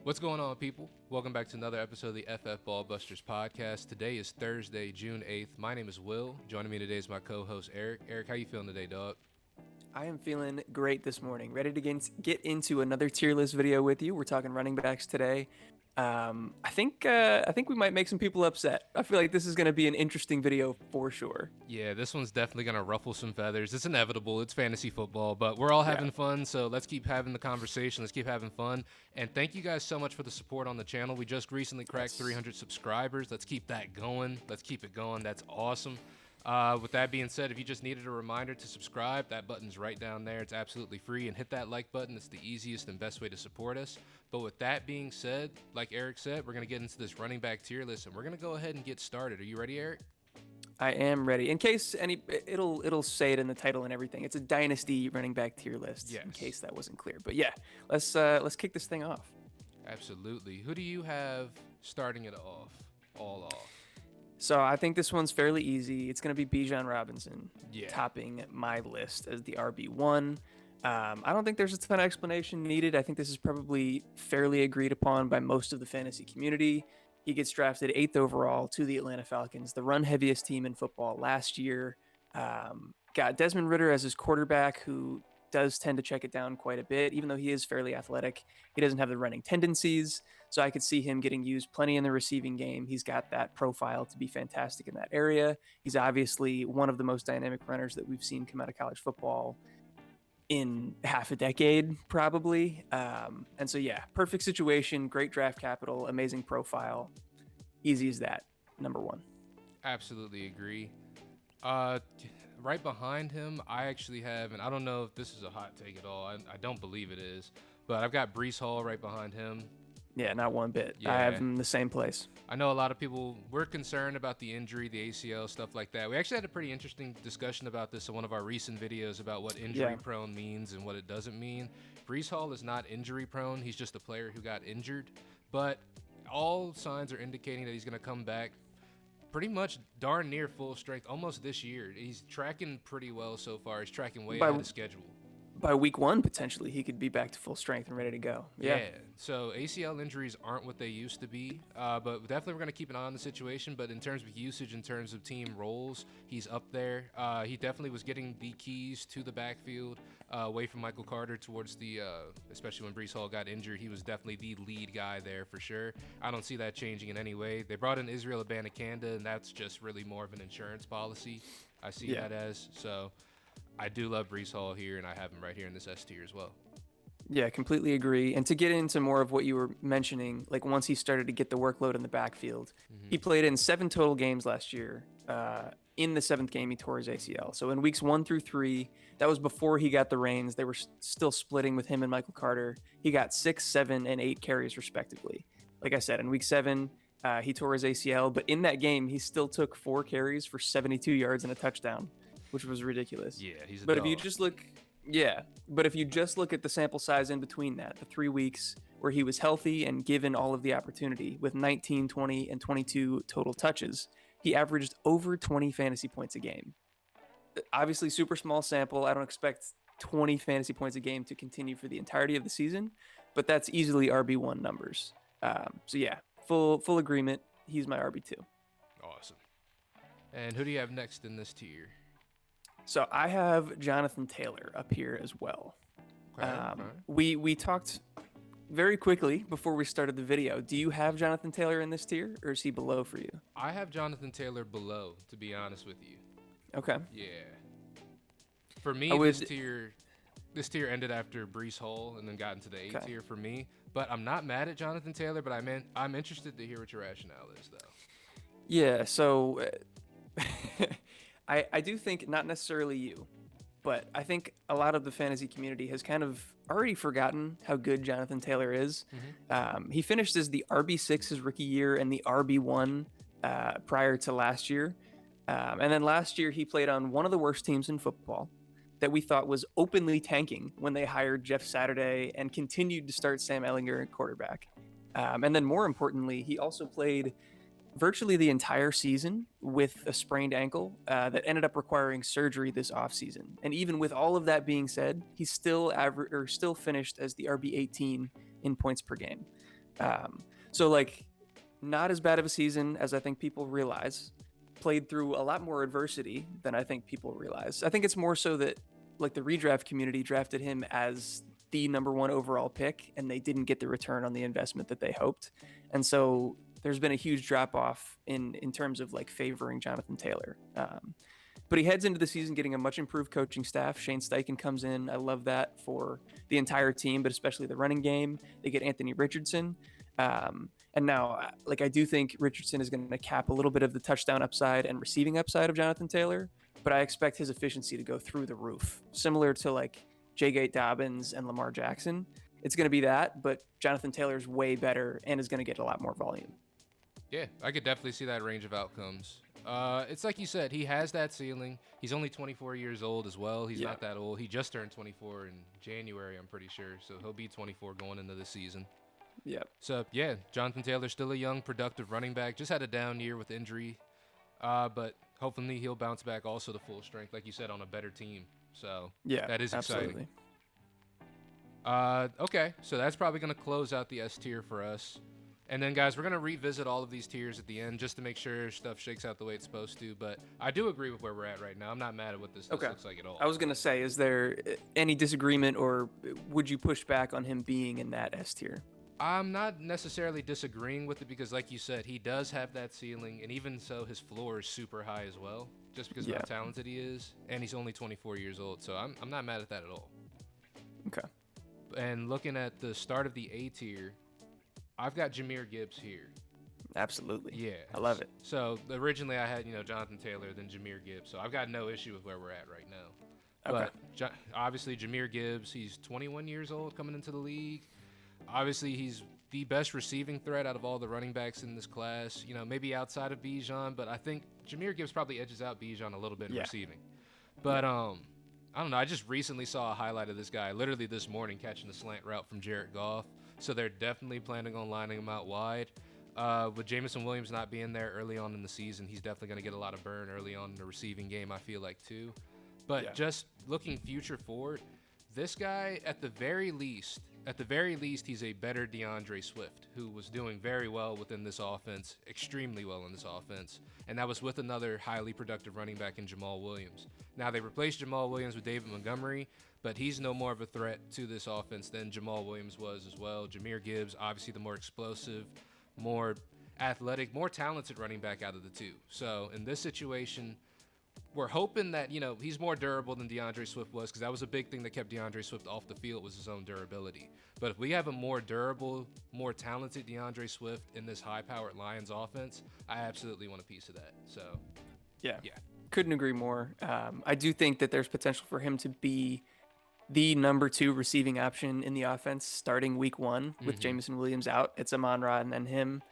What's going on, people? Welcome back to another episode of the FF Ballbusters podcast. Today is Thursday, June 8th. My name is Will. Joining me today is my co-host, Eric. Eric, how you feeling today, dog? I am feeling great this morning. Ready to get into another tier list video with you. We're talking running backs today. I think we might make some people upset. I feel like this is going to be an interesting video for sure. Yeah, this one's definitely going to ruffle some feathers. It's inevitable. It's fantasy football, but we're all having fun, so let's keep having the conversation. Let's keep having fun. And thank you guys so much for the support on the channel. We just recently cracked 300 subscribers. Let's keep that going. Let's keep it going. That's awesome. With that being said, if you just needed a reminder to subscribe, that button's right down there. It's absolutely free. And hit that like button. It's the easiest and best way to support us. But with that being said, like Eric said, we're going to get into this running back tier list, and we're going to go ahead and get started. Are you ready, Eric? I am ready. In case it'll say it in the title and everything. It's a Dynasty running back tier list. Yes. In case that wasn't clear. But yeah, let's kick this thing off. Absolutely. Who do you have starting it off? All off. So I think this one's fairly easy. It's going to be Bijan Robinson topping my list as the RB1. I don't think there's a ton of explanation needed. I think this is probably fairly agreed upon by most of the fantasy community. He gets drafted 8th overall to the Atlanta Falcons, the run heaviest team in football last year. Got Desmond Ridder as his quarterback, who does tend to check it down quite a bit. Even though he is fairly athletic, he doesn't have the running tendencies. So I could see him getting used plenty in the receiving game. He's got that profile to be fantastic in that area. He's obviously one of the most dynamic runners that we've seen come out of college football in half a decade, probably. And so, yeah, perfect situation, great draft capital, amazing profile. Easy as that, number one. Absolutely agree. Right behind him, I actually have, and I don't know if this is a hot take at all. I don't believe it is, but I've got Breece Hall right behind him. Yeah, not one bit. Yeah. I have him in the same place. I know a lot of people were concerned about the injury, the ACL, stuff like that. We actually had a pretty interesting discussion about this in one of our recent videos about what injury-prone means and what it doesn't mean. Breece Hall is not injury-prone. He's just a player who got injured. But all signs are indicating that he's going to come back pretty much darn near full strength almost this year. He's tracking pretty well so far. He's tracking way ahead of schedule. By week one, potentially, he could be back to full strength and ready to go. Yeah. So ACL injuries aren't what they used to be, but definitely we're going to keep an eye on the situation. But in terms of usage, in terms of team roles, he's up there. He definitely was getting the keys to the backfield away from Michael Carter towards the, especially when Breece Hall got injured. He was definitely the lead guy there for sure. I don't see that changing in any way. They brought in Israel Abanikanda, and that's just really more of an insurance policy. I see that as. So I do love Breece Hall here, and I have him right here in this S tier as well. Yeah, completely agree. And to get into more of what you were mentioning, like once he started to get the workload in the backfield, he played in 7 total games last year. In the 7th game, he tore his ACL. So in weeks 1 through 3, that was before he got the reins. They were still splitting with him and Michael Carter. He got 6, 7, and 8 carries respectively. Like I said, in week 7, he tore his ACL. But in that game, he still took 4 carries for 72 yards and a touchdown, which was ridiculous. Yeah, he's a But dog. if you just look at the sample size in between that, the 3 weeks where he was healthy and given all of the opportunity with 19, 20, and 22 total touches, he averaged over 20 fantasy points a game. Obviously, super small sample. I don't expect 20 fantasy points a game to continue for the entirety of the season, but that's easily RB1 numbers. So yeah, full agreement. He's my RB2. Awesome. And who do you have next in this tier? So I have Jonathan Taylor up here as well. Okay. We talked very quickly before we started the video. Do you have Jonathan Taylor in this tier, or is he below for you? I have Jonathan Taylor below, to be honest with you. Okay. Yeah. For me, this tier ended after Breece Hall and then got into the A tier for me. But I'm not mad at Jonathan Taylor, but I'm interested to hear what your rationale is, though. Yeah, so I do think, not necessarily you, but I think a lot of the fantasy community has kind of already forgotten how good Jonathan Taylor is. He finished as the RB6 his rookie year and the RB1 prior to last year. And then last year he played on one of the worst teams in football that we thought was openly tanking when they hired Jeff Saturday and continued to start Sam Ehlinger at quarterback. And then more importantly, he also played virtually the entire season with a sprained ankle that ended up requiring surgery this offseason. And even with all of that being said, he still finished as the RB18 in points per game. So like, not as bad of a season as I think people realize. Played through a lot more adversity than I think people realize. I think it's more so that like the redraft community drafted him as the number 1 overall pick, and they didn't get the return on the investment that they hoped. And so there's been a huge drop off in terms of like favoring Jonathan Taylor. But he heads into the season getting a much improved coaching staff. Shane Steichen comes in. I love that for the entire team, but especially the running game. They get Anthony Richardson. And now, like, I do think Richardson is going to cap a little bit of the touchdown upside and receiving upside of Jonathan Taylor, but I expect his efficiency to go through the roof, similar to like J. Dobbins and Lamar Jackson. It's going to be that, but Jonathan Taylor's way better and is going to get a lot more volume. Yeah, I could definitely see that range of outcomes. It's like you said, he has that ceiling. He's only 24 years old as well. He's not that old. He just turned 24 in January, I'm pretty sure. So he'll be 24 going into the season. Yep. So, yeah, Jonathan Taylor's still a young, productive running back. Just had a down year with injury. But hopefully he'll bounce back also to full strength, like you said, on a better team. So, yeah, that is exciting. Okay, so that's probably going to close out the S tier for us. And then, guys, we're going to revisit all of these tiers at the end just to make sure stuff shakes out the way it's supposed to. But I do agree with where we're at right now. I'm not mad at what this looks like at all. I was going to say, is there any disagreement, or would you push back on him being in that S tier? I'm not necessarily disagreeing with it because, like you said, he does have that ceiling. And even so, his floor is super high as well, just because of how talented he is. And he's only 24 years old. So I'm not mad at that at all. Okay. And looking at the start of the A tier, I've got Jamir Gibbs here. Absolutely. Yeah. I love it. So originally I had, Jonathan Taylor, then Jamir Gibbs. So I've got no issue with where we're at right now. Okay. But obviously Jamir Gibbs, he's 21 years old coming into the league. Obviously he's the best receiving threat out of all the running backs in this class. Maybe outside of Bijan, but I think Jamir Gibbs probably edges out Bijan a little bit in receiving. But I don't know. I just recently saw a highlight of this guy literally this morning catching a slant route from Jared Goff. So they're definitely planning on lining him out wide. With Jameson Williams not being there early on in the season, he's definitely going to get a lot of burn early on in the receiving game, I feel like, too. But just looking future forward, this guy, at the very least, he's a better DeAndre Swift, who was doing very well within this offense, extremely well in this offense. And that was with another highly productive running back in Jamal Williams. Now, they replaced Jamal Williams with David Montgomery, but he's no more of a threat to this offense than Jamal Williams was as well. Jamir Gibbs, obviously the more explosive, more athletic, more talented running back out of the two. So in this situation, we're hoping that, he's more durable than DeAndre Swift was, because that was a big thing that kept DeAndre Swift off the field, was his own durability. But if we have a more durable, more talented DeAndre Swift in this high-powered Lions offense, I absolutely want a piece of that. So, yeah. Couldn't agree more. I do think that there's potential for him to be the number 2 receiving option in the offense starting week 1 with Jameson Williams out. It's Amon-Ra and then him.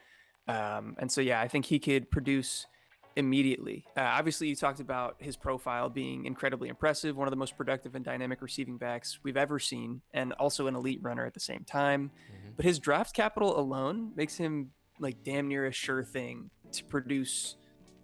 And so, I think he could produce immediately. Obviously, you talked about his profile being incredibly impressive, one of the most productive and dynamic receiving backs we've ever seen, and also an elite runner at the same time. But his draft capital alone makes him like damn near a sure thing to produce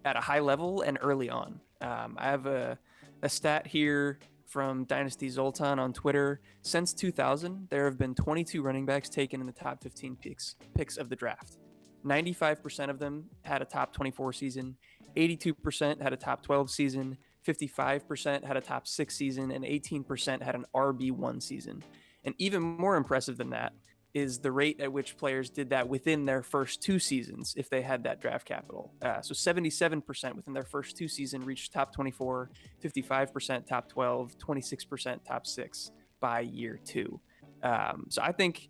at a high level and early on. I have a stat here from Dynasty Zoltan on Twitter. Since 2000, there have been 22 running backs taken in the top 15 picks of the draft. 95% of them had a top 24 season, 82% had a top 12 season, 55% had a top 6 season, and 18% had an RB1 season. And even more impressive than that is the rate at which players did that within their first 2 seasons if they had that draft capital. So 77% within their first 2 seasons reached top 24, 55% top 12, 26% top 6 by year 2. So I think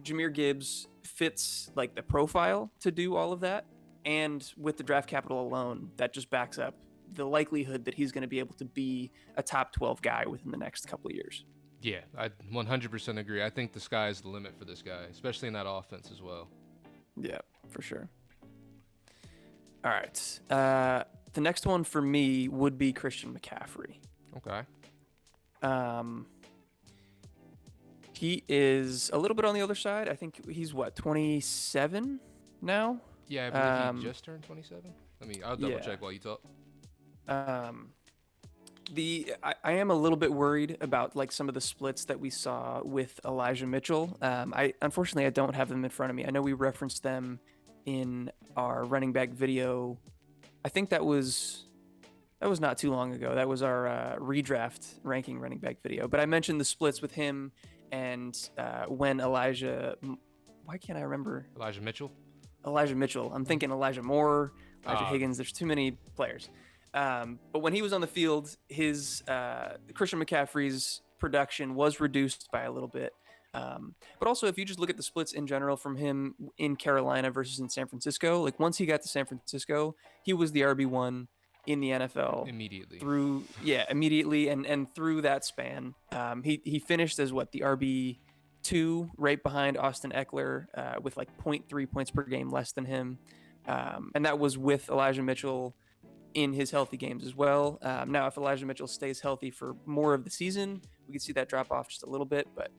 Jamir Gibbs fits like the profile to do all of that. And with the draft capital alone, that just backs up the likelihood that he's going to be able to be a top 12 guy within the next couple of years. Yeah, I 100% agree. I think the sky is the limit for this guy, especially in that offense as well. Yeah, for sure. All right. The next one for me would be Christian McCaffrey. Okay. He is a little bit on the other side. I think he's 27 now? Yeah, I believe he just turned 27. I'll double check while you talk. I am a little bit worried about like some of the splits that we saw with Elijah Mitchell. Unfortunately I don't have them in front of me. I know we referenced them in our running back video. I think that was not too long ago. That was our redraft ranking running back video. But I mentioned the splits with him and when why can't I remember? Elijah Mitchell. I'm thinking Elijah Moore, Elijah Higgins. There's too many players. But when he was on the field, his Christian McCaffrey's production was reduced by a little bit. But also, if you just look at the splits in general from him in Carolina versus in San Francisco, like once he got to San Francisco, he was the RB1 in the NFL immediately and through that span. He finished as the RB2 right behind Austin Ekeler with like 0.3 points per game less than him. And that was with Elijah Mitchell in his healthy games as well. Now, if Elijah Mitchell stays healthy for more of the season, we could see that drop off just a little bit. But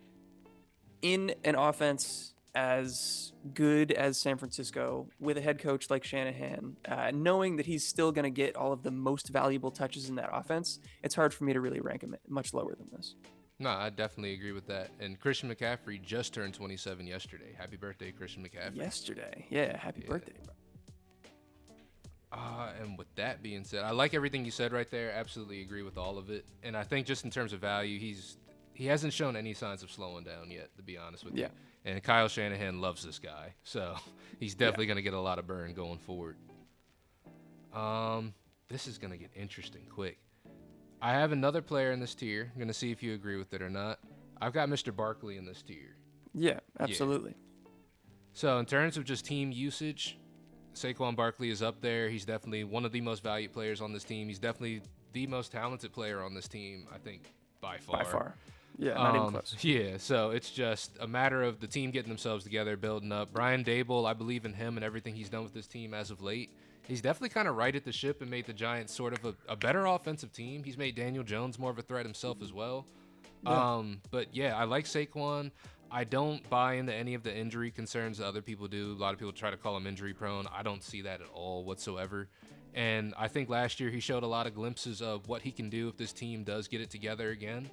in an offense as good as San Francisco, with a head coach like Shanahan, knowing that he's still going to get all of the most valuable touches in that offense, it's hard for me to really rank him much lower than this. No, I definitely agree with that. And Christian McCaffrey just turned 27 yesterday. Happy birthday, Christian McCaffrey. Yesterday. Yeah, happy birthday, bro. And with that being said, I like everything you said right there. Absolutely agree with all of it. And I think just in terms of value, he hasn't shown any signs of slowing down yet, to be honest with you. And Kyle Shanahan loves this guy, so he's definitely going to get a lot of burn going forward. This is going to get interesting quick. I have another player in this tier. I'm going to see if you agree with it or not. I've got Mr. Barkley in this tier. Yeah, absolutely. Yeah. So in terms of just team usage, Saquon Barkley is up there. He's definitely one of the most valued players on this team. He's definitely the most talented player on this team, I think, by far. By far. Yeah, not even close. Yeah, so it's just a matter of the team getting themselves together, building up. Brian Daboll, I believe in him and everything he's done with this team as of late. He's definitely kind of righted the ship and made the Giants sort of a better offensive team. He's made Daniel Jones more of a threat himself as well. Yeah. But yeah, I like Saquon. I don't buy into any of the injury concerns that other people do. A lot of people try to call him injury prone. I don't see that at all whatsoever. And I think last year he showed a lot of glimpses of what he can do if this team does get it together again.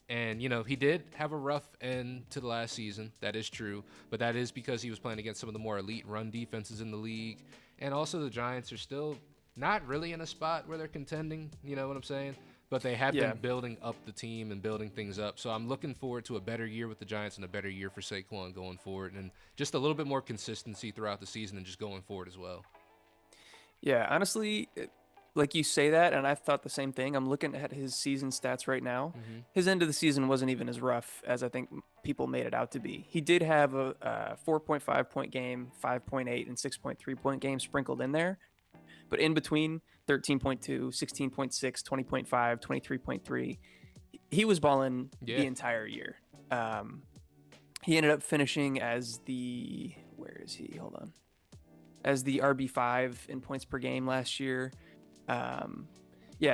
And, he did have a rough end to the last season. That is true. But that is because he was playing against some of the more elite run defenses in the league. And also the Giants are still not really in a spot where they're contending. You know what I'm saying? But they have been building up the team and building things up. So I'm looking forward to a better year with the Giants and a better year for Saquon going forward. And just a little bit more consistency throughout the season and just going forward as well. Yeah, honestly, like you say that, and I thought the same thing. I'm looking at his season stats right now. Mm-hmm. His end of the season wasn't even as rough as I think people made it out to be. He did have a 4.5 point game, 5.8 and 6.3 point game sprinkled in there. But in between 13.2, 16.6, 20.5, 23.3, he was balling the entire year. He ended up finishing as where is he? Hold on. As the RB5 in points per game last year.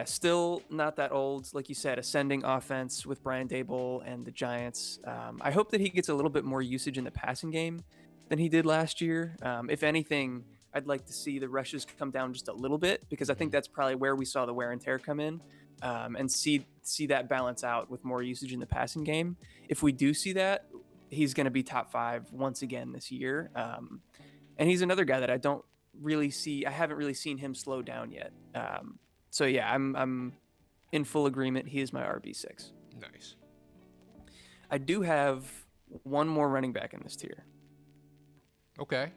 Still not that old. Like you said, ascending offense with Brian Daboll and the Giants. I hope that he gets a little bit more usage in the passing game than he did last year. If anything, I'd like to see the rushes come down just a little bit, because I think that's probably where we saw the wear and tear come in, and see that balance out with more usage in the passing game. If we do see that, he's going to be top 5 once again this year. And he's another guy that I don't really see. I haven't really seen him slow down yet. So yeah, I'm in full agreement. He is my RB6. Nice. I do have one more running back in this tier. Okay.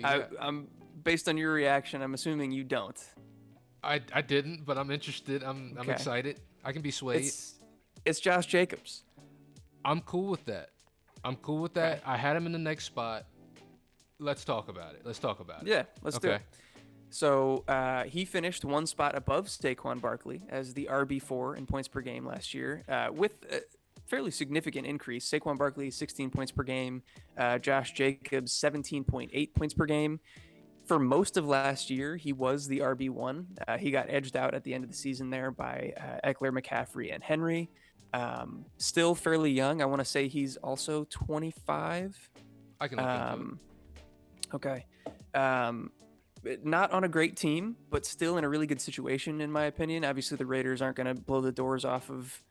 I'm based on your reaction, I'm assuming you don't. I didn't, but I'm interested. I'm excited. I can be swayed. It's Josh Jacobs. I'm cool with that. Okay. I had him in the next spot. Let's talk about it. Yeah, let's do it. So he finished one spot above Saquon Barkley as the RB4 in points per game last year, with a fairly significant increase. Saquon Barkley, 16 points per game. Josh Jacobs, 17.8 points per game. For most of last year, he was the RB1. He got edged out at the end of the season there by Ekeler, McCaffrey, and Henry. Still fairly young. I want to say he's also 25. I can look into it. Okay. not on a great team, but still in a really good situation, in my opinion. Obviously, the Raiders aren't going to blow the doors off of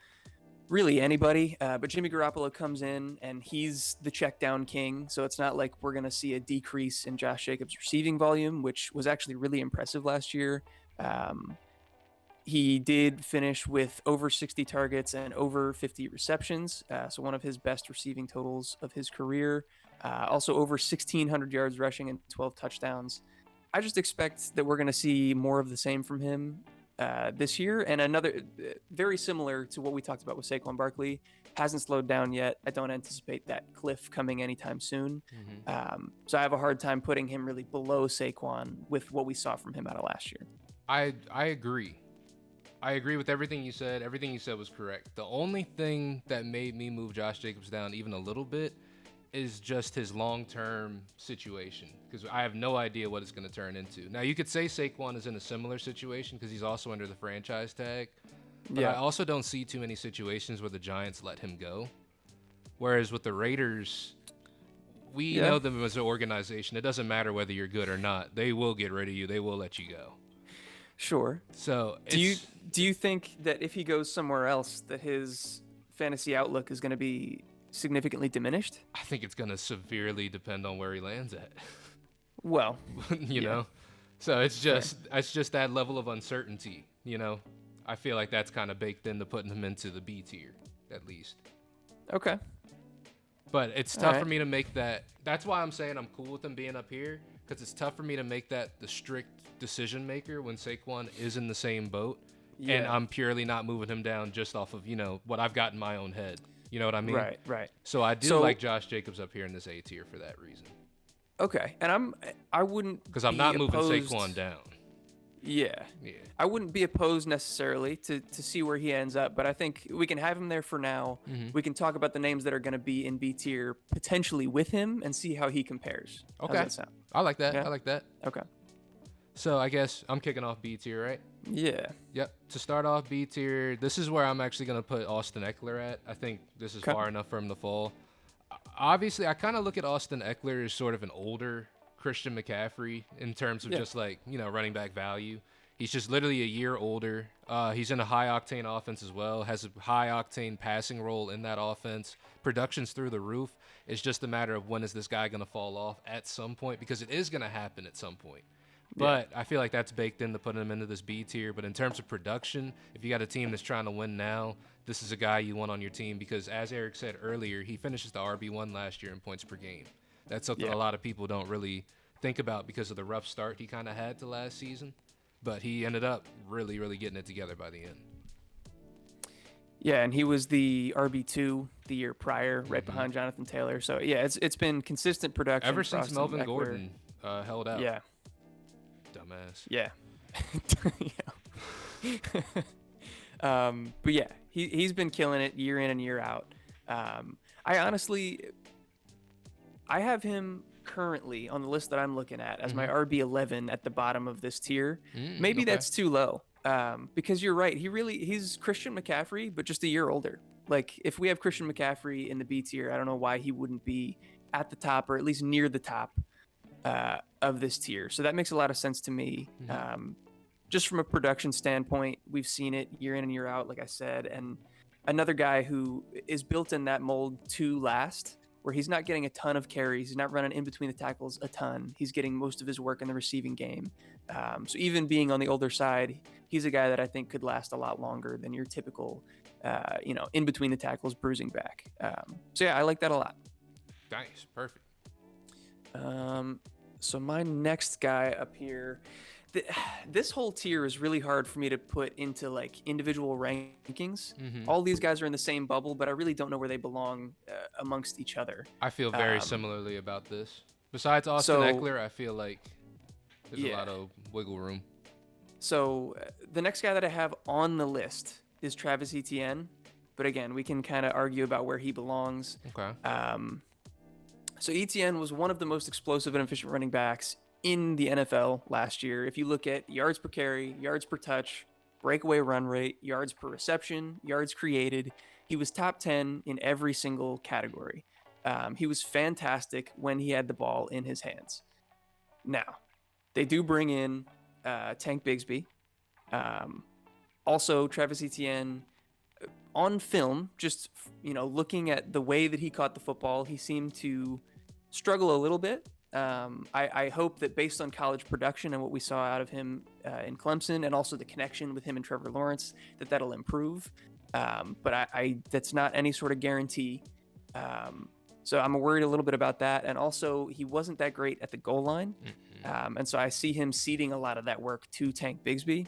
really anybody, but Jimmy Garoppolo comes in and he's the check down king. So it's not like we're going to see a decrease in Josh Jacobs' receiving volume, which was actually really impressive last year. He did finish with over 60 targets and over 50 receptions. So one of his best receiving totals of his career. Also over 1,600 yards rushing and 12 touchdowns. I just expect that we're going to see more of the same from him this year. And another very similar to what we talked about with Saquon Barkley, hasn't slowed down yet. I don't anticipate that cliff coming anytime soon. So I have a hard time putting him really below Saquon with what we saw from him out of last year. I agree. I agree with everything you said. Everything you said was correct. The only thing that made me move Josh Jacobs down even a little bit is just his long-term situation, because I have no idea what it's going to turn into. Now, you could say Saquon is in a similar situation because he's also under the franchise tag, but I also don't see too many situations where the Giants let him go. Whereas with the Raiders, we know them as an organization. It doesn't matter whether you're good or not. They will get rid of you. They will let you go. Sure. So do you think that if he goes somewhere else that his fantasy outlook is going to be significantly diminished? I think it's going to severely depend on where he lands at. Well, you know, so it's just that level of uncertainty. You know, I feel like that's kind of baked into putting him into the B tier, at least. Okay. But it's tough for me to make that. That's why I'm saying I'm cool with him being up here, because it's tough for me to make that the strict decision maker when Saquon is in the same boat, and I'm purely not moving him down just off of, you know, what I've got in my own head. You know what I mean? Right. So I do like Josh Jacobs up here in this A tier for that reason. Okay, and I wouldn't, because I'm not moving Saquon down. Yeah. I wouldn't be opposed necessarily to see where he ends up, but I think we can have him there for now. We can talk about the names that are going to be in B tier potentially with him and see how he compares. Okay. How's that sound? I like that. Yeah? I like that. Okay. So I guess I'm kicking off B tier, right? Yeah. Yep. To start off B tier, this is where I'm actually going to put Austin Ekeler at. I think this is far enough for him to fall. Obviously, I kind of look at Austin Ekeler as sort of an older Christian McCaffrey in terms of just like, you know, running back value. He's just literally a year older. He's in a high-octane offense as well, has a high-octane passing role in that offense. Production's through the roof. It's just a matter of when is this guy going to fall off at some point, because it is going to happen at some point. But I feel like that's baked into putting him into this B tier. But in terms of production, if you got a team that's trying to win now, this is a guy you want on your team, because as Eric said earlier, he finishes the RB1 last year in points per game. That's something a lot of people don't really think about because of the rough start he kind of had to last season. But he ended up really, really getting it together by the end. Yeah, and he was the RB2 the year prior, right behind Jonathan Taylor. So, yeah, it's been consistent production. Ever since Melvin Gordon held out. Yeah. Dumbass. Yeah. But, yeah, he's been killing it year in and year out. I have him currently on the list that I'm looking at as my RB11 at the bottom of this tier. Maybe that's too low, because you're right. He's Christian McCaffrey, but just a year older. Like, if we have Christian McCaffrey in the B tier, I don't know why he wouldn't be at the top, or at least near the top of this tier. So that makes a lot of sense to me. Just from a production standpoint, we've seen it year in and year out, like I said. And another guy who is built in that mold to last, where he's not getting a ton of carries. He's not running in between the tackles a ton. He's getting most of his work in the receiving game. So even being on the older side, he's a guy that I think could last a lot longer than your typical, in between the tackles bruising back. So yeah, I like that a lot. Nice. Perfect. So my next guy up here, this whole tier is really hard for me to put into like individual rankings. All these guys are in the same bubble, but I really don't know where they belong amongst each other. I feel very similarly about this. Besides Austin Ekeler, I feel like there's a lot of wiggle room. So the next guy that I have on the list is Travis Etienne, but again, we can kind of argue about where he belongs. Okay. So Etienne was one of the most explosive and efficient running backs in the NFL last year. If you look at yards per carry, yards per touch, breakaway run rate, yards per reception, yards created, he was top 10 in every single category. He was fantastic when he had the ball in his hands. Now, They do bring in Tank Bigsby. Also, Travis Etienne, on film, just looking at the way that he caught the football, he seemed to struggle a little bit. I hope that based on college production and what we saw out of him in Clemson, and also the connection with him and Trevor Lawrence, that'll improve. But I that's not any sort of guarantee. So I'm worried a little bit about that. And also, he wasn't that great at the goal line. And so I see him ceding a lot of that work to Tank Bigsby.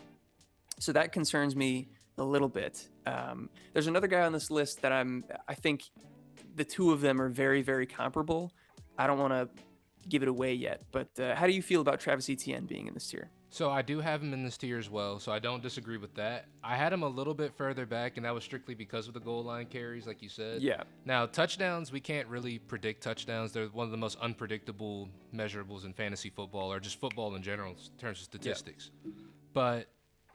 So that concerns me a little bit. There's another guy on this list that I think the two of them are very, very comparable. I don't want to give it away yet, but how do you feel about Travis Etienne being in this tier? So I do have him in this tier as well, so I don't disagree with that. I had him a little bit further back, and that was strictly because of the goal line carries, like you said. Yeah. Now, touchdowns, we can't really predict touchdowns. They're one of the most unpredictable measurables in fantasy football, or just football in general in terms of statistics. Yeah. But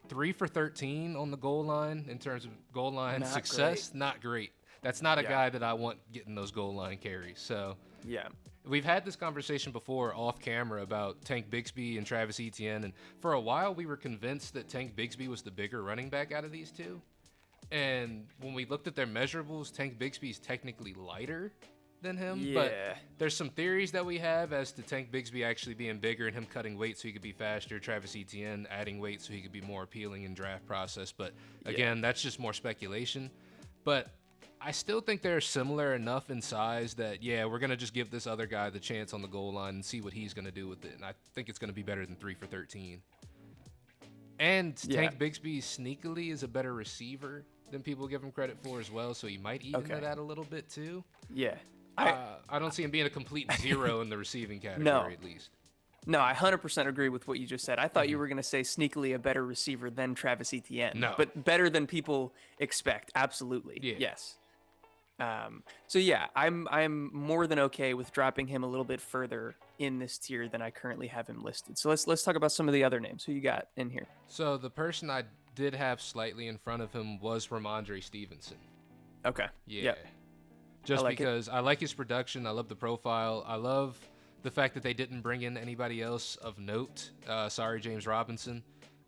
3 for 13 on the goal line in terms of goal line success, not great. That's not a guy that I want getting those goal line carries. So yeah. We've had this conversation before off camera about Tank Bigsby and Travis Etienne, and for a while we were convinced that Tank Bigsby was the bigger running back out of these two. And when we looked at their measurables, Tank Bigsby is technically lighter than him, but there's some theories that we have as to Tank Bigsby actually being bigger and him cutting weight so he could be faster, Travis Etienne adding weight so he could be more appealing in draft process. But again, that's just more speculation. But I still think they're similar enough in size that, we're going to just give this other guy the chance on the goal line and see what he's going to do with it. And I think it's going to be better than 3 for 13. And Tank Bigsby sneakily is a better receiver than people give him credit for as well, so he might eat into that a little bit too. Yeah. I don't see him being a complete zero in the receiving category, at least. No, I 100% agree with what you just said. I thought you were going to say sneakily a better receiver than Travis Etienne. No. But better than people expect. Absolutely. Yeah. Yes. I'm more than okay with dropping him a little bit further in this tier than I currently have him listed. So let's talk about some of the other names. Who you got in here? So the person I did have slightly in front of him was Ramondre Stevenson. Okay. Yeah. Yep. Just because I like his production. I love the profile. I love the fact that they didn't bring in anybody else of note. Sorry, James Robinson.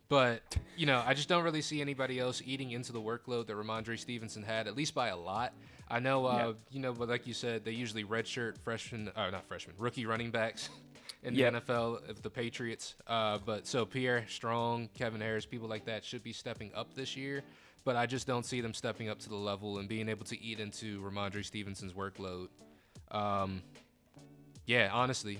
But, I just don't really see anybody else eating into the workload that Ramondre Stevenson had, at least by a lot. I know, but like you said, they usually redshirt rookie running backs in the NFL of the Patriots. But so Pierre Strong, Kevin Harris, people like that should be stepping up this year. But I just don't see them stepping up to the level and being able to eat into Ramondre Stevenson's workload. Honestly,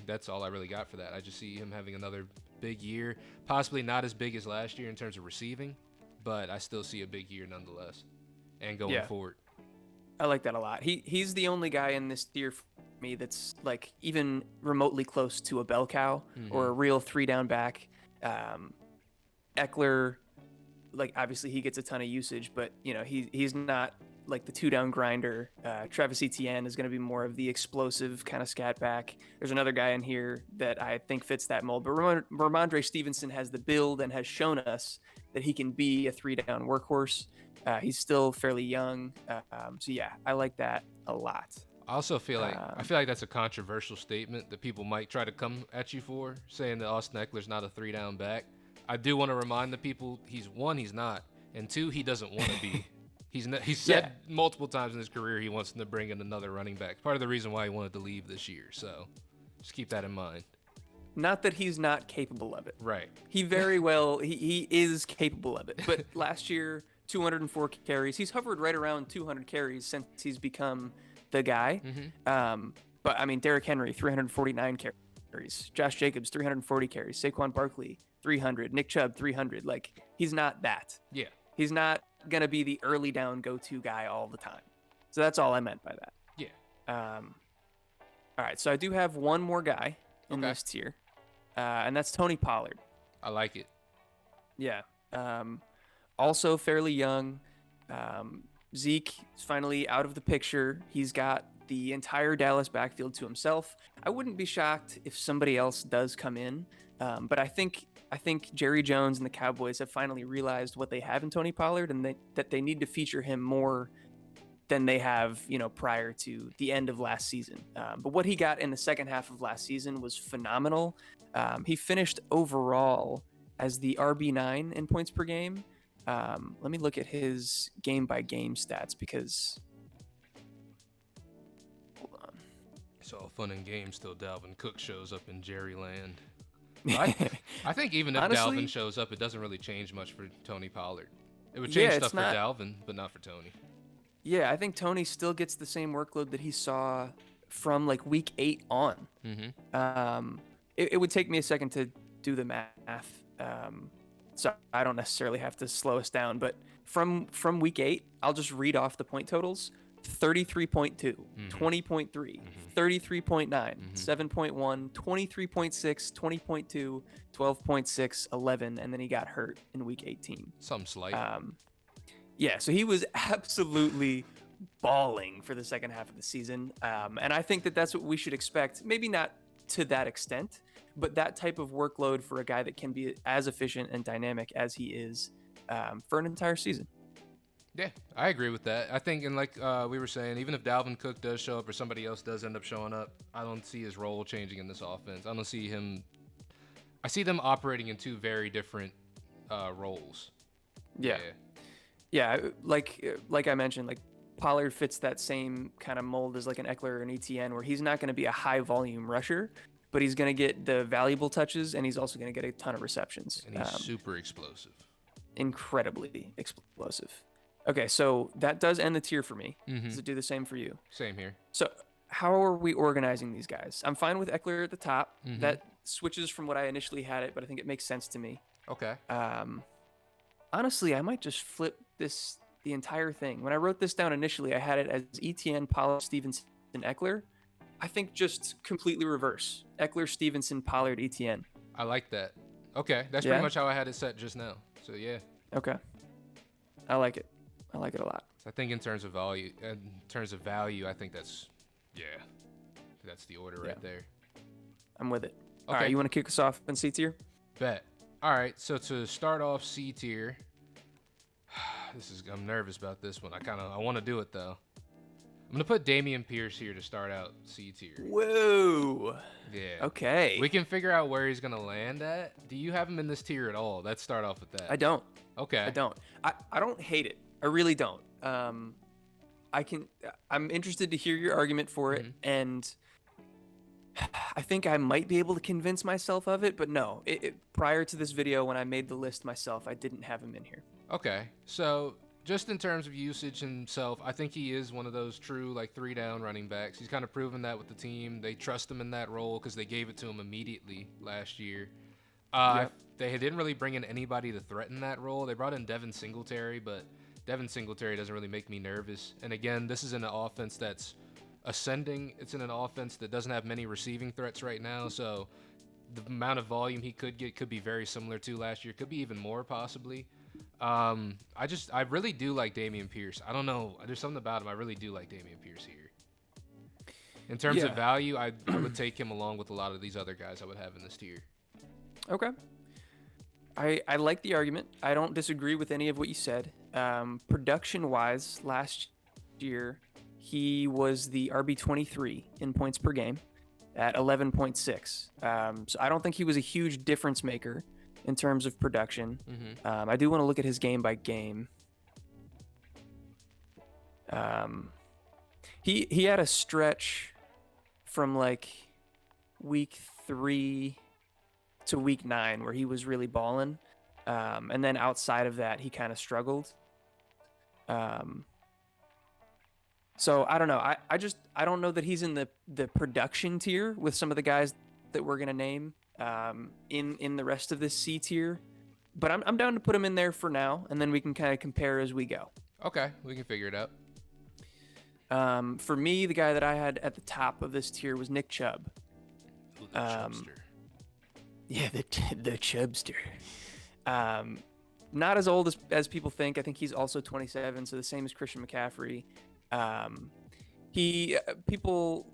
that's all I really got for that. I just see him having another big year, possibly not as big as last year in terms of receiving, but I still see a big year nonetheless and going forward. I like that a lot. He's the only guy in this tier for me that's like even remotely close to a bell cow or a real 3-down back. Ekeler, like obviously he gets a ton of usage, but he's not like the 2-down grinder. Travis Etienne is going to be more of the explosive kind of scat back. There's another guy in here that I think fits that mold, but Ramondre Stevenson has the build and has shown us that he can be a 3-down workhorse. He's still fairly young. I like that a lot. I also feel like that's a controversial statement that people might try to come at you for, saying that Austin Eckler's not a 3-down back. I do want to remind the people he's not, and 2, he doesn't want to be. He's said multiple times in his career he wants to bring in another running back. Part of the reason why he wanted to leave this year. So just keep that in mind. Not that he's not capable of it. Right. He very well he is capable of it. But last year, 204 carries. He's hovered right around 200 carries since he's become the guy. But I mean, Derrick Henry, 349 carries. Josh Jacobs, 340 carries. Saquon Barkley, 300. Nick Chubb, 300. Like, he's not that. Yeah. He's not going to be the early down go-to guy all the time. So that's all I meant by that. Yeah. All right, so I do have one more guy in this tier, and that's Tony Pollard. I like it. Yeah. Also fairly young. Zeke is finally out of the picture. He's got the entire Dallas backfield to himself. I wouldn't be shocked if somebody else does come in, but I think Jerry Jones and the Cowboys have finally realized what they have in Tony Pollard, and that they need to feature him more than they have, prior to the end of last season. But what he got in the second half of last season was phenomenal. He finished overall as the RB9 in points per game. Let me look at his game-by-game stats because... Hold on. It's all fun and games till Dalvin Cook shows up in Jerry land. I think even if Honestly, Dalvin shows up, it doesn't really change much for Tony Pollard. It would change stuff for Dalvin, but not for Tony. Yeah, I think Tony still gets the same workload that he saw from like week 8 on. Mm-hmm. It would take me a second to do the math, so I don't necessarily have to slow us down. But from week 8, I'll just read off the point totals: 33.2, 20.3, 33.9, 7.1, 23.6, 20.2, 12.6, 11, and then he got hurt in week 18. Some slight. Yeah, so he was absolutely balling for the second half of the season, and I think that that's what we should expect. Maybe not to that extent, but that type of workload for a guy that can be as efficient and dynamic as he is for an entire season. Yeah, I agree with that. I think, and like we were saying, even if Dalvin Cook does show up or somebody else does end up showing up, I don't see his role changing in this offense. I don't see him. I see them operating in two very different roles. Yeah, like I mentioned, like Pollard fits that same kind of mold as like an Ekeler or an ETN, where he's not going to be a high volume rusher, but he's going to get the valuable touches, and he's also going to get a ton of receptions. And he's super explosive. Incredibly explosive. Okay, so that does end the tier for me. Mm-hmm. Does it do the same for you? Same here. So how are we organizing these guys? I'm fine with Ekeler at the top. Mm-hmm. That switches from what I initially had it, but I think it makes sense to me. Okay. Honestly, I might just flip the entire thing. When I wrote this down initially, I had it as ETN, Pollard, Stevenson, Ekeler. I think just completely reverse. Ekeler, Stevenson, Pollard, ETN. I like that. Okay, that's pretty much how I had it set just now. So yeah. Okay. I like it. I like it a lot. I think in terms of value, I think that's the order right there. I'm with it. Okay. All right, you want to kick us off in C tier? Bet. All right, so to start off C tier, I'm nervous about this one. I want to do it though. I'm gonna put Damien Pierce here to start out C tier. Whoa. Yeah. Okay. We can figure out where he's gonna land at. Do you have him in this tier at all? Let's start off with that. I don't. Okay. I don't. I don't hate it. I really don't. I'm interested to hear your argument for it, and I think I might be able to convince myself of it, but no. Prior to this video, when I made the list myself, I didn't have him in here. Okay. So just in terms of usage himself, I think he is one of those true like 3-down running backs. He's kind of proven that with the team. They trust him in that role because they gave it to him immediately last year. They didn't really bring in anybody to threaten that role. They brought in Devin Singletary, but Devin Singletary doesn't really make me nervous. And again, this is in an offense that's ascending. It's in an offense that doesn't have many receiving threats right now. So the amount of volume he could get could be very similar to last year. Could be even more possibly. I really do like Damien Pierce. I don't know. There's something about him. I really do like Damien Pierce here. In terms of value, I would take him along with a lot of these other guys I would have in this tier. Okay. I like the argument. I don't disagree with any of what you said. Production-wise, last year, he was the RB23 in points per game at 11.6. So I don't think he was a huge difference maker in terms of production. I do want to look at his game by game. He had a stretch from like week 3 to week 9 where he was really balling, and then outside of that he kind of struggled. So I don't know. I don't know that he's in the production tier with some of the guys that we're gonna name in the rest of this C tier, but I'm down to put him in there for now, and then we can kind of compare as we go. Okay, we can figure it out. For me, the guy that I had at the top of this tier was Nick Chubb. Ooh, the Chubbster. Yeah, the Chubbster. Not as old as people think. I think he's also 27, so the same as Christian McCaffrey. People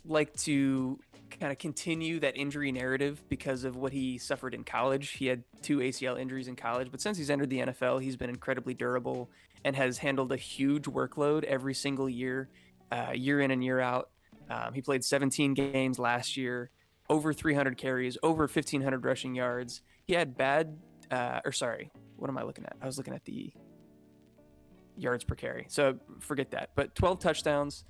like to kind of continue that injury narrative because of what he suffered in college. He had 2 ACL injuries in college, but since he's entered the NFL, he's been incredibly durable and has handled a huge workload every single year, year in and year out. He played 17 games last year, over 300 carries, over 1,500 rushing yards. He had what am I looking at? I was looking at the yards per carry. So forget that. But 12 touchdowns.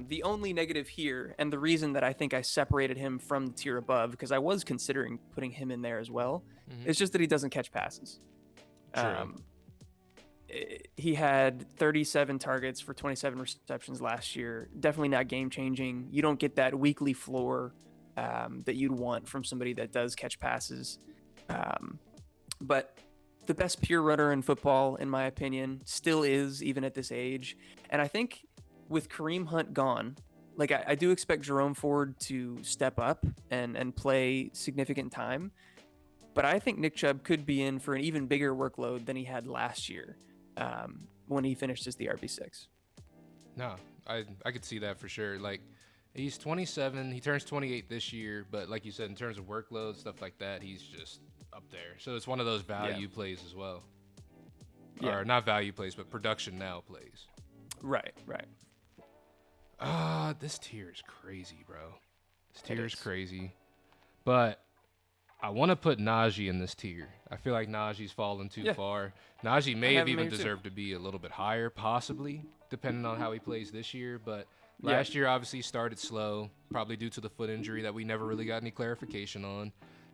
The only negative here, and the reason that I think I separated him from the tier above, because I was considering putting him in there as well, is just that he doesn't catch passes. True. He had 37 targets for 27 receptions last year. Definitely not game-changing. You don't get that weekly floor that you'd want from somebody that does catch passes. But the best pure runner in football, in my opinion, still is, even at this age. And I think with Kareem Hunt gone, like I do expect Jerome Ford to step up and play significant time. But I think Nick Chubb could be in for an even bigger workload than he had last year when he finished as the RB6. No, I could see that for sure. Like, he's 27. He turns 28 this year. But like you said, in terms of workload, stuff like that, he's just up there. So it's one of those value plays as well. Yeah. Or not value plays, but production now plays. Right. This tier is crazy, bro. This tier is crazy. But I want to put Naji in this tier. I feel like Naji's fallen too far. Naji may have even deserved to be a little bit higher, possibly, depending on how he plays this year. But last year, obviously, started slow, probably due to the foot injury that we never really got any clarification on.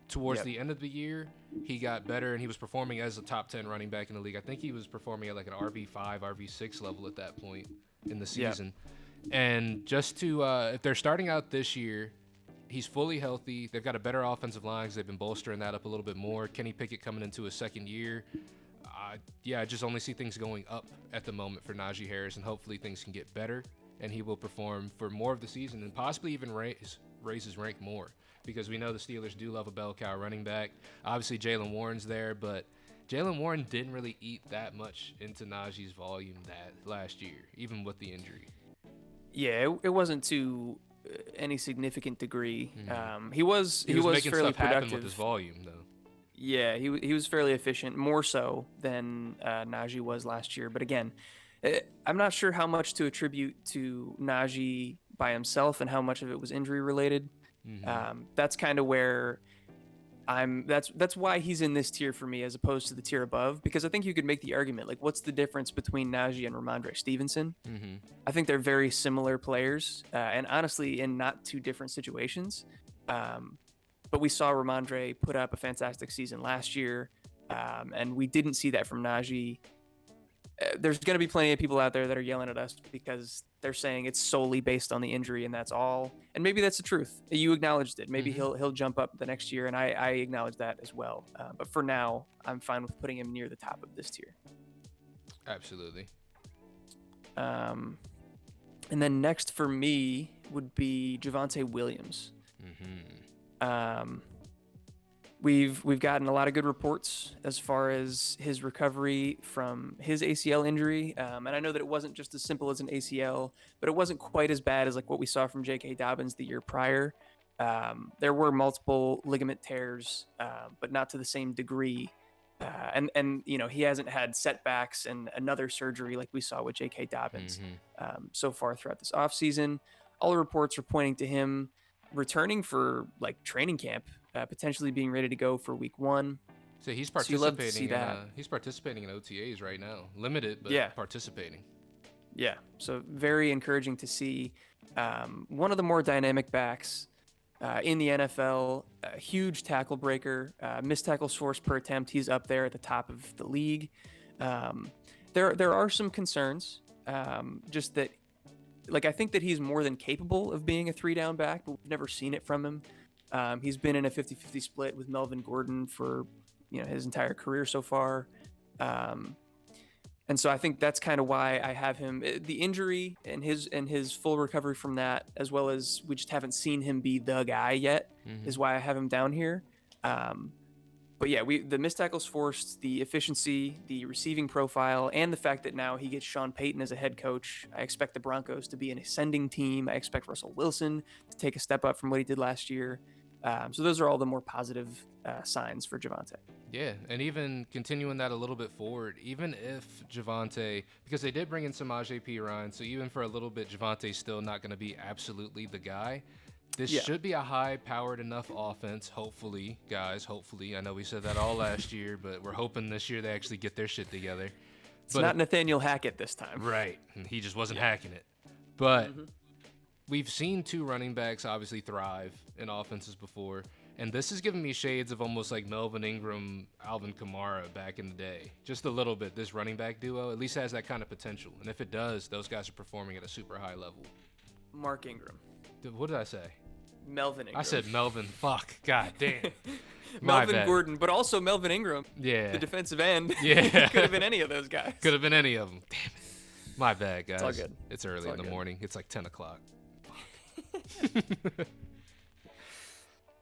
Towards the end of the year, he got better, and he was performing as a top 10 running back in the league. I think he was performing at like an RB5, RB6 level at that point in the season. And just to, if they're starting out this year, he's fully healthy. They've got a better offensive line because they've been bolstering that up a little bit more. Kenny Pickett coming into his second year. I just only see things going up at the moment for Naji Harris, and hopefully things can get better, and he will perform for more of the season and possibly even raise his rank more, because we know the Steelers do love a bell cow running back. Obviously, Jaylen Warren's there, but Jaylen Warren didn't really eat that much into Naji's volume that last year, even with the injury. Yeah, it wasn't to any significant degree. He was making fairly stuff happen productive with his volume, though. Yeah, he was fairly efficient, more so than Naji was last year. But again, I'm not sure how much to attribute to Naji by himself and how much of it was injury related. That's kind of where that's why he's in this tier for me as opposed to the tier above, because I think you could make the argument, like, what's the difference between Naji and Ramondre Stevenson? I think they're very similar players, and honestly in not too different situations. But we saw Ramondre put up a fantastic season last year, and we didn't see that from Naji. There's going to be plenty of people out there that are yelling at us because they're saying it's solely based on the injury and that's all. And maybe that's the truth. You acknowledged it. Maybe he'll jump up the next year, and I acknowledge that as well. But for now, I'm fine with putting him near the top of this tier. Absolutely. And then next for me would be Javonte Williams. We've gotten a lot of good reports as far as his recovery from his ACL injury. And I know that it wasn't just as simple as an ACL, but it wasn't quite as bad as like what we saw from J.K. Dobbins the year prior. There were multiple ligament tears, but not to the same degree. And you know, he hasn't had setbacks and another surgery like we saw with J.K. Dobbins so far throughout this offseason. All the reports are pointing to him returning for like training camp, potentially being ready to go for week 1. So he's participating. He's participating in OTAs right now, limited but participating. Yeah, so very encouraging to see. One of the more dynamic backs in the NFL, a huge tackle breaker, missed tackles forced per attempt. He's up there at the top of the league. There are some concerns, just that. Like, I think that he's more than capable of being a 3-down back, but we've never seen it from him. He's been in a 50-50 split with Melvin Gordon for, his entire career so far. And so I think that's kind of why I have him. The injury and his full recovery from that, as well as we just haven't seen him be the guy yet, is why I have him down here. But But yeah, the missed tackles forced, the efficiency, the receiving profile, and the fact that now he gets Sean Payton as a head coach. I expect the Broncos to be an ascending team. I expect Russell Wilson to take a step up from what he did last year. So those are all the more positive signs for Javonte. Yeah, and even continuing that a little bit forward, even if Javonte, because they did bring in Samaje Perine, so even for a little bit, Javonte's still not going to be absolutely the guy. This should be a high-powered enough offense, hopefully, guys, hopefully. I know we said that all last year, but we're hoping this year they actually get their shit together. It's not Nathaniel Hackett this time. Right, and he just wasn't hacking it. But we've seen 2 running backs obviously thrive in offenses before, and this is giving me shades of almost like Melvin Ingram, Alvin Kamara back in the day. Just a little bit. This running back duo at least has that kind of potential, and if it does, those guys are performing at a super high level. Mark Ingram. What did I say? Melvin Ingram. I said Melvin. Fuck. God damn. Melvin Gordon, but also Melvin Ingram. Yeah. The defensive end. Yeah. Could have been any of those guys. Could have been any of them. Damn it. My bad, guys. It's all good. It's early in the morning. It's like 10 o'clock.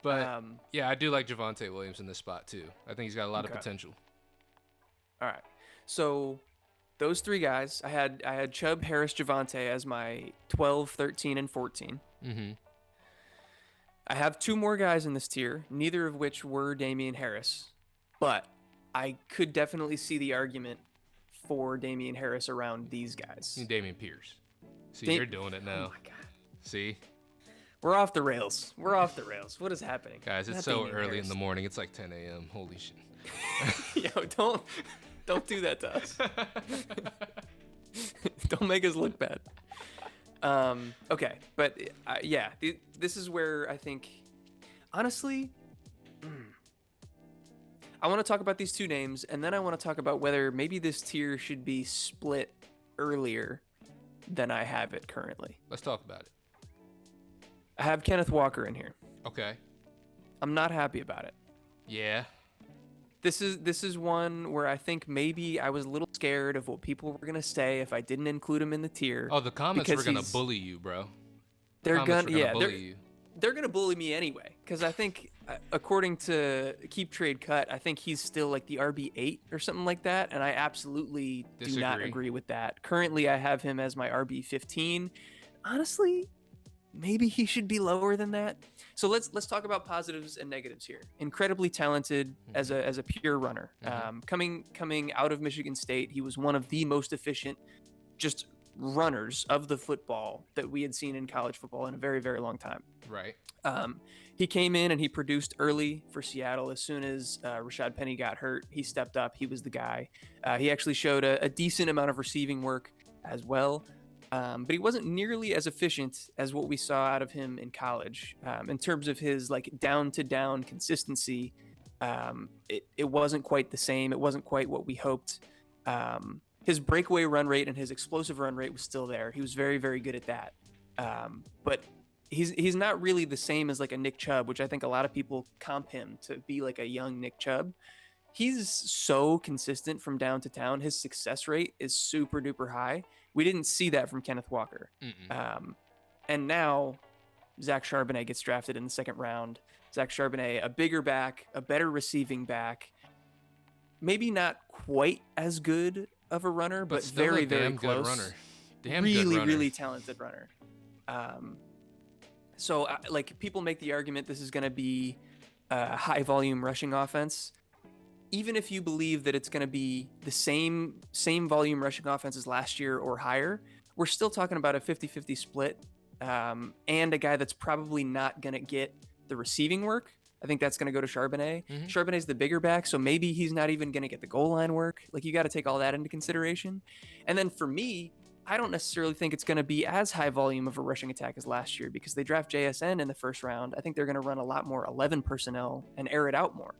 But, yeah, I do like Javonte Williams in this spot, too. I think he's got a lot of potential. All right. So those 3 guys, I had Chubb, Harris, Javonte as my 12, 13, and 14. Mm-hmm. I have 2 more guys in this tier, neither of which were Damien Harris, but I could definitely see the argument for Damien Harris around these guys. Damien Pierce. See, you're doing it now. Oh my God. See? We're off the rails. What is happening? Guys, it's so early in the morning. It's like 10 a.m. Holy shit. Yo, don't do that to us. Don't make us look bad. Okay, but yeah, this is where I think, honestly, I want to talk about these 2 names, and then I want to talk about whether maybe this tier should be split earlier than I have it currently. Let's talk about it. I have Kenneth Walker in here. Okay. I'm not happy about it. Yeah. This is one where I think maybe I was a little scared of what people were gonna say if I didn't include him in the tier. Oh, the comments were gonna bully you, bro. They're gonna bully me anyway, because I think, according to Keep Trade Cut, I think he's still like the RB8 or something like that, and I absolutely do not agree with that. Currently, I have him as my RB15. Honestly, maybe he should be lower than that. So let's talk about positives and negatives here. Incredibly talented as a pure runner. Coming out of Michigan State, he was one of the most efficient just runners of the football that we had seen in college football in a very, very long time. Right. He came in and he produced early for Seattle. As soon as Rashad Penny got hurt, he stepped up. He was the guy. He actually showed a decent amount of receiving work as well. But he wasn't nearly as efficient as what we saw out of him in college. In terms of his like down-to-down consistency, it wasn't quite the same. It wasn't quite what we hoped. His breakaway run rate and his explosive run rate was still there. He was very, very good at that. But he's not really the same as like a Nick Chubb, which I think a lot of people comp him to be like a young Nick Chubb. He's so consistent from down to town. His success rate is super duper high. We didn't see that from Kenneth Walker. And now Zach Charbonnet gets drafted in the 2nd round. Zach Charbonnet, a bigger back, a better receiving back. Maybe not quite as good of a runner, but very, very close. Good runner. Really talented runner. So like people make the argument this is going to be a high volume rushing offense. Even if you believe that it's going to be the same volume rushing offense as last year or higher, we're still talking about a 50-50 split, and a guy that's probably not going to get the receiving work. I think that's going to go to Charbonnet. Charbonnet's the bigger back, so maybe he's not even going to get the goal line work. Like, you got to take all that into consideration. And then for me, I don't necessarily think it's going to be as high volume of a rushing attack as last year because they draft JSN in the 1st round. I think they're going to run a lot more 11 personnel and air it out more.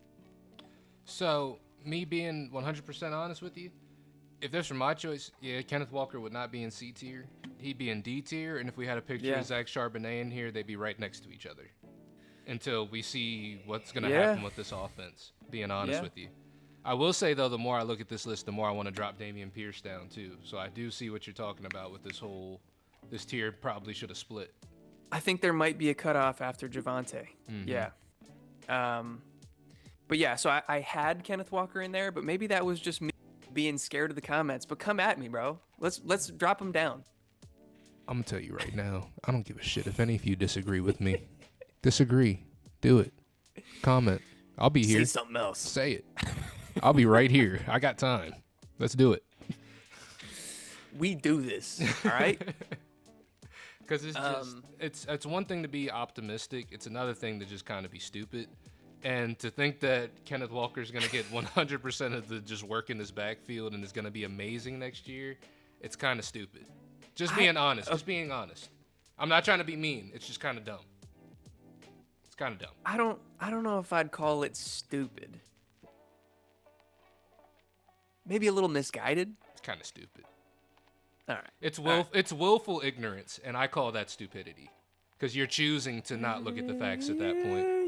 So, me being 100% honest with you, if there's for my choice, yeah, Kenneth Walker would not be in C tier. He'd be in D tier, and if we had a picture of Zach Charbonnet in here, they'd be right next to each other until we see what's going to happen with this offense, being honest with you. I will say, though, the more I look at this list, the more I want to drop Damien Pierce down, too. So I do see what you're talking about with this tier probably should have split. I think there might be a cutoff after Javonte. Yeah. But yeah, so I had Kenneth Walker in there, but maybe that was just me being scared of the comments. But come at me, bro. Let's drop him down. I'm gonna tell you right now, I don't give a shit if any of you disagree with me. Disagree. Do it. Comment. I'll be here. Say something else. Say it. I'll be right here. I got time. Let's do it. We do this. All right. Because it's one thing to be optimistic. It's another thing to just kind of be stupid. And to think that Kenneth Walker's going to get 100% of the just work in his backfield and is going to be amazing next year, it's kind of stupid. Just being honest. Just being honest. I'm not trying to be mean. It's just kind of dumb. It's kind of dumb. I don't know if I'd call it stupid. Maybe a little misguided. It's kind of stupid. All right. It's willful ignorance, and I call that stupidity. Because you're choosing to not look at the facts at that point.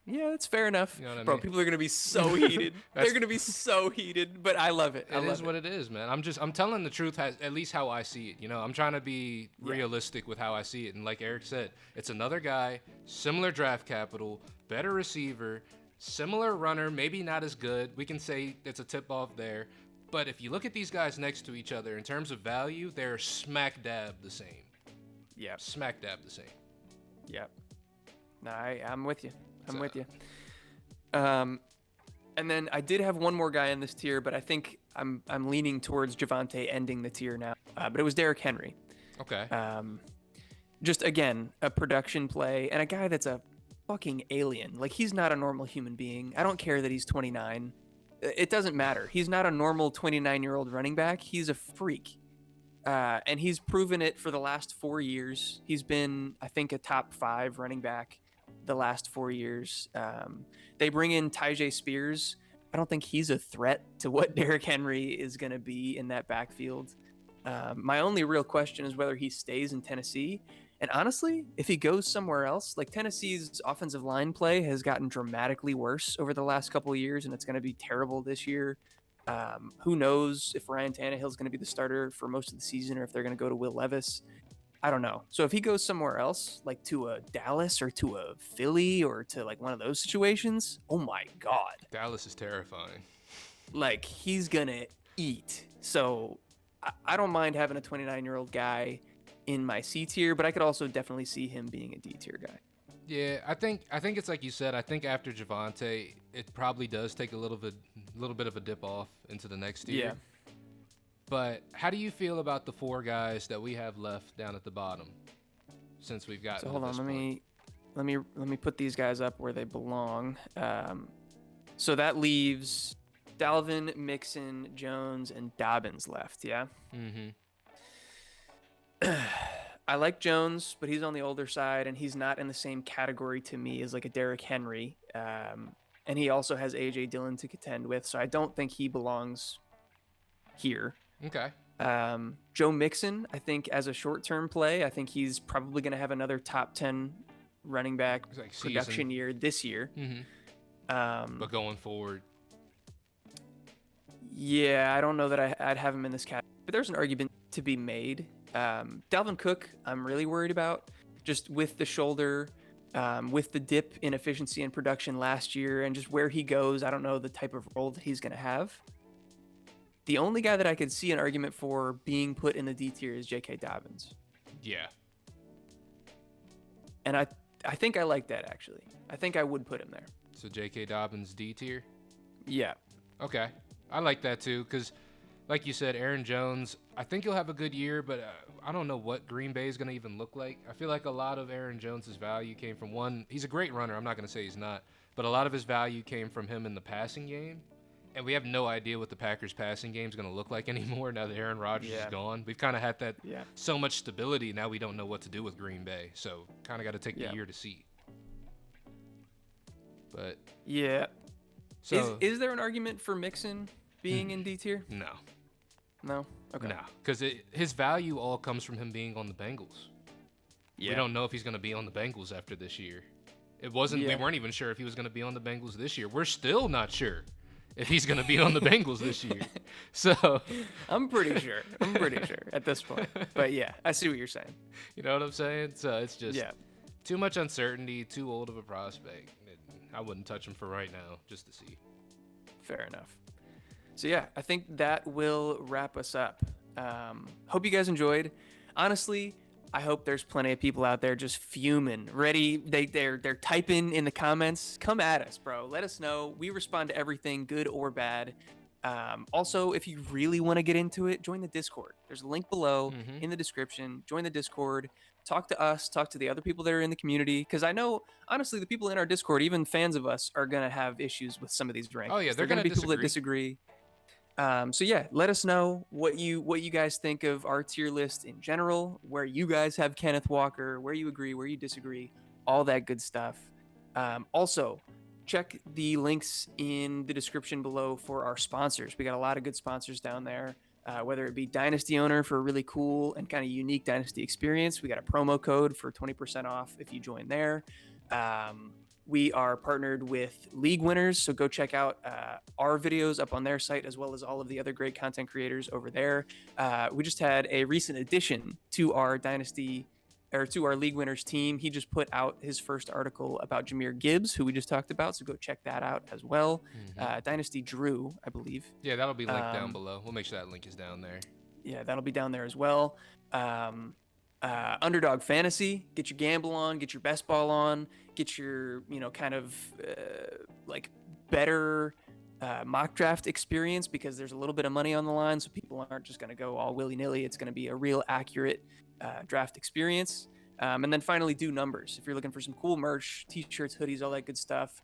Yeah, that's fair enough. You know what I Bro, mean? people are going to be so heated. They're going to be so heated, but I love it. It is what it is, man. I'm telling the truth, at least how I see it. You know, I'm trying to be realistic with how I see it. And like Eric said, it's another guy, similar draft capital, better receiver, similar runner, maybe not as good. We can say it's a tip-off there. But if you look at these guys next to each other, in terms of value, they're smack dab the same. Yeah. Smack dab the same. Yeah. No, I'm with you. I'm with you. And then I did have one more guy in this tier, but I think I'm leaning towards Javonte ending the tier now. But it was Derrick Henry. Okay. Just again, a production play and a guy that's a fucking alien. Like, he's not a normal human being. I don't care that he's 29. It doesn't matter. He's not a normal 29-year-old running back. He's a freak. And he's proven it for the last 4 years. He's been, I think, a top 5 running back the last 4 years. They bring in Tyjae Spears. I don't think he's a threat to what Derrick Henry is going to be in that backfield. My only real question is whether he stays in Tennessee. And honestly, if he goes somewhere else, like, Tennessee's offensive line play has gotten dramatically worse over the last couple of years, and it's going to be terrible this year. Who knows if Ryan Tannehill's going to be the starter for most of the season or if they're going to go to Will Levis. I don't know. So if he goes somewhere else, like to a Dallas or to a Philly or to like one of those situations, oh my God. Dallas is terrifying. Like, he's going to eat. So I don't mind having a 29-year-old guy in my C tier, but I could also definitely see him being a D tier guy. Yeah, I think it's like you said. I think after Javonte, it probably does take a little bit of a dip off into the next year. Yeah. But how do you feel about the 4 guys that we have left down at the bottom since we've gotten So hold to on, this point? let me put these guys up where they belong. So that leaves Dalvin, Mixon, Jones, and Dobbins left. Yeah. Mm-hmm. I like Jones, but he's on the older side, and he's not in the same category to me as like a Derrick Henry. And he also has A.J. Dillon to contend with, so I don't think he belongs here. Okay. Joe Mixon, I think as a short-term play, I think he's probably going to have another top 10 running back like production year this year. Mm-hmm. But going forward. Yeah, I don't know that I'd have him in this category, but there's an argument to be made. Dalvin Cook, I'm really worried about, just with the shoulder, with the dip in efficiency and production last year, and just where he goes. I don't know the type of role that he's going to have. The only guy that I could see an argument for being put in the D tier is J.K. Dobbins. Yeah. And I think I like that, actually. I think I would put him there. So J.K. Dobbins D tier? Yeah. Okay. I like that too, because like you said, Aaron Jones, I think he'll have a good year, but I don't know what Green Bay is going to even look like. I feel like a lot of Aaron Jones's value came from one. He's a great runner. I'm not going to say he's not, but a lot of his value came from him in the passing game. And we have no idea what the Packers passing game is going to look like anymore now that Aaron Rodgers is gone. We've kind of had that so much stability. Now we don't know what to do with Green Bay. So kind of got to take the year to see. But yeah. So is there an argument for Mixon being in D tier? No. No? Okay. No, because his value all comes from him being on the Bengals. Yeah. We don't know if he's going to be on the Bengals after this year. It wasn't. We weren't even sure if he was going to be on the Bengals this year. We're still not sure if he's going to be on the Bengals this year. So I'm pretty sure at this point. But yeah, I see what you're saying. You know what I'm saying? So it's just Too much uncertainty, too old of a prospect. I wouldn't touch him for right now, just to see. Fair enough. So yeah, I think that will wrap us up. Hope you guys enjoyed. Honestly, I hope there's plenty of people out there just fuming, ready. They're typing in the comments. Come at us, bro. Let us know. We respond to everything, good or bad. Also, if you really want to get into it, join the Discord. There's a link below in the description. Join the Discord. Talk to us. Talk to the other people that are in the community. Because I know, honestly, the people in our Discord, even fans of us, are gonna have issues with some of these rankings. Oh yeah, they're gonna be people that disagree. So yeah, let us know what you guys think of our tier list in general, where you guys have Kenneth Walker, where you agree, where you disagree, all that good stuff. Also, check the links in the description below for our sponsors. We got a lot of good sponsors down there, whether it be Dynasty Owner for a really cool and kind of unique Dynasty experience. We got a promo code for 20% off if you join there. We are partnered with League Winners, so go check out our videos up on their site, as well as all of the other great content creators over there. We just had a recent addition to our Dynasty, or to our League Winners team. He just put out his first article about Jamir Gibbs, who we just talked about, so go check that out as well. Dynasty Drew, I believe. Yeah, that'll be linked down below. We'll make sure that link is down there. Yeah, that'll be down there as well. Underdog Fantasy, get your gamble on, get your best ball on, get your, kind of like better mock draft experience, because there's a little bit of money on the line, so people aren't just going to go all willy-nilly. It's going to be a real accurate draft experience. And then finally, Do Numbers. If you're looking for some cool merch, t-shirts, hoodies, all that good stuff,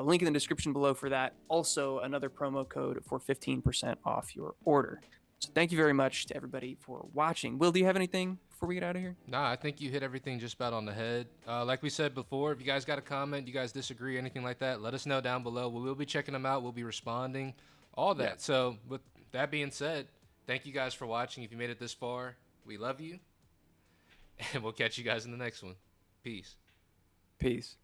link in the description below for that. Also, another promo code for 15% off your order. So thank you very much to everybody for watching. Will, do you have anything before we get out of here? Nah, I think you hit everything just about on the head. Like we said before, if you guys got a comment, you guys disagree, anything like that, let us know down below. We will be checking them out. We'll be responding, all that. Yeah. So with that being said, thank you guys for watching. If you made it this far, we love you. And we'll catch you guys in the next one. Peace. Peace.